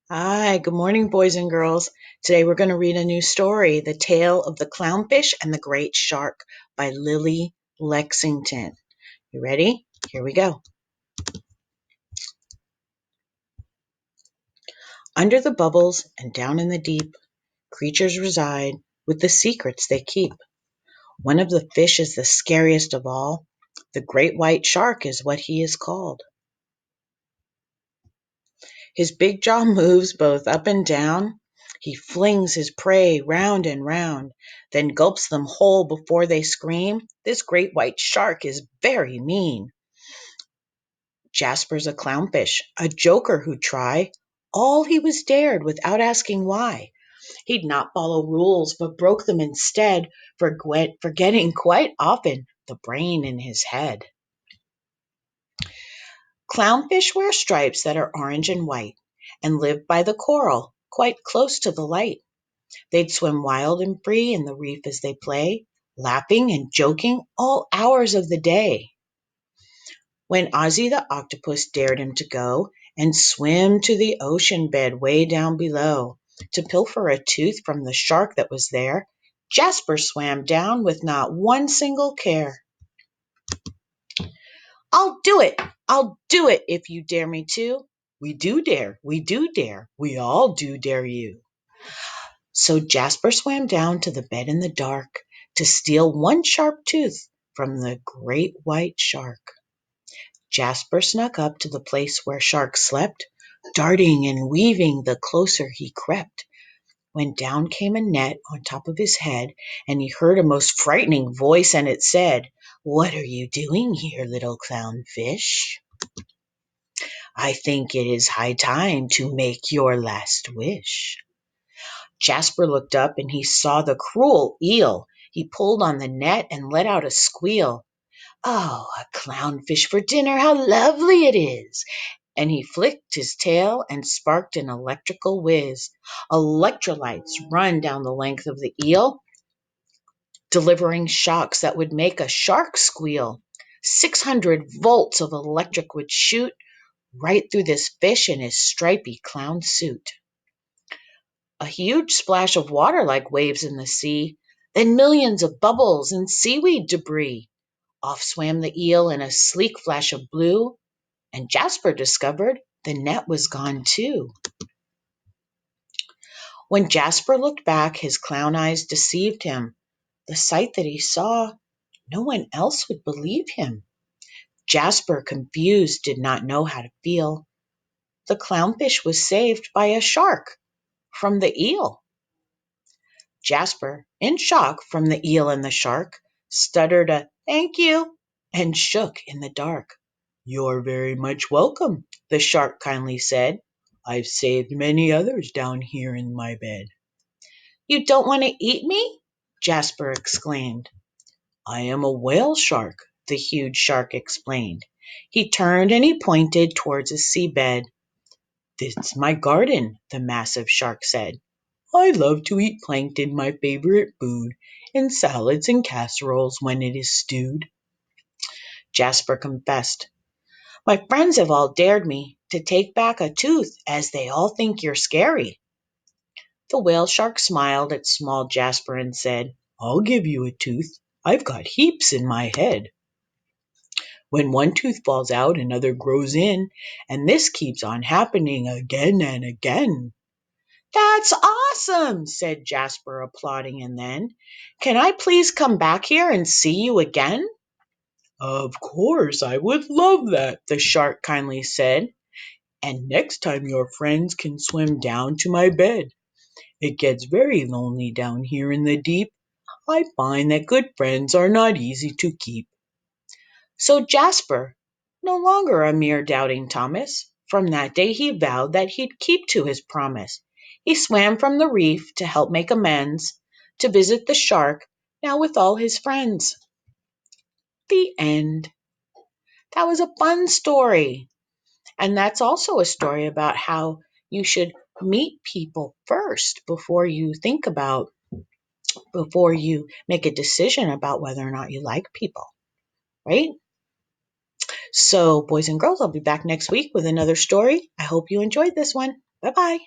Hi, good morning, boys and girls. Today we're going to read a new story, The Tale of the Clownfish and the Great Shark by Lily Lexington. You ready? Here we go. Under the bubbles and down in the deep, creatures reside with the secrets they keep. One of the fish is the scariest of all. The great white shark is what he is called. His big jaw moves both up and down. He flings his prey round and round, then gulps them whole before they scream. This great white shark is very mean. Jasper's a clownfish, a joker who'd try all he was dared without asking why. He'd not follow rules, but broke them instead, forgetting quite often the brain in his head. Clownfish wear stripes that are orange and white and live by the coral, quite close to the light. They'd swim wild and free in the reef as they play, laughing and joking all hours of the day. When Ozzy the octopus dared him to go and swim to the ocean bed way down below to pilfer a tooth from the shark that was there, Jasper swam down with not one single care. "I'll do it! I'll do it if you dare me to." "We do dare, we do dare, we all do dare you." So Jasper swam down to the bed in the dark to steal one sharp tooth from the great white shark. Jasper snuck up to the place where sharks slept, darting and weaving the closer he crept, when down came a net on top of his head, and he heard a most frightening voice, and it said, "What are you doing here, little clownfish? I think it is high time to make your last wish." Jasper looked up and he saw the cruel eel. He pulled on the net and let out a squeal. "Oh, a clownfish for dinner, how lovely it is!" And he flicked his tail and sparked an electrical whiz. Electrolytes run down the length of the eel, delivering shocks that would make a shark squeal. 600 volts of electric would shoot right through this fish in his stripy clown suit. A huge splash of water like waves in the sea, then millions of bubbles and seaweed debris. Off swam the eel in a sleek flash of blue, and Jasper discovered the net was gone too. When Jasper looked back, his clown eyes deceived him. The sight that he saw, no one else would believe him. Jasper, confused, did not know how to feel. The clownfish was saved by a shark from the eel. Jasper, in shock from the eel and the shark, stuttered a "thank you" and shook in the dark. "You're very much welcome," the shark kindly said. "I've saved many others down here in my bed." "You don't want to eat me?" Jasper exclaimed. "I am a whale shark," the huge shark explained. He turned and he pointed towards a seabed. "This my garden," the massive shark said. "I love to eat plankton, my favorite food, in salads and casseroles when it is stewed." Jasper confessed, "My friends have all dared me to take back a tooth, as they all think you're scary." The whale shark smiled at small Jasper and said, "I'll give you a tooth. I've got heaps in my head. When one tooth falls out, another grows in, and this keeps on happening again and again." "That's awesome," said Jasper, applauding, and then, "can I please come back here and see you again?" "Of course, I would love that," the shark kindly said. "And next time your friends can swim down to my bed. It gets very lonely down here in the deep. I find that good friends are not easy to keep." So Jasper, no longer a mere doubting Thomas, from that day he vowed that he'd keep to his promise. He swam from the reef to help make amends, to visit the shark, now with all his friends. The end. That was a fun story. And that's also a story about how you should meet people first before you make a decision about whether or not you like people, right? So, boys and girls, I'll be back next week with another story. I hope you enjoyed this one. Bye-bye.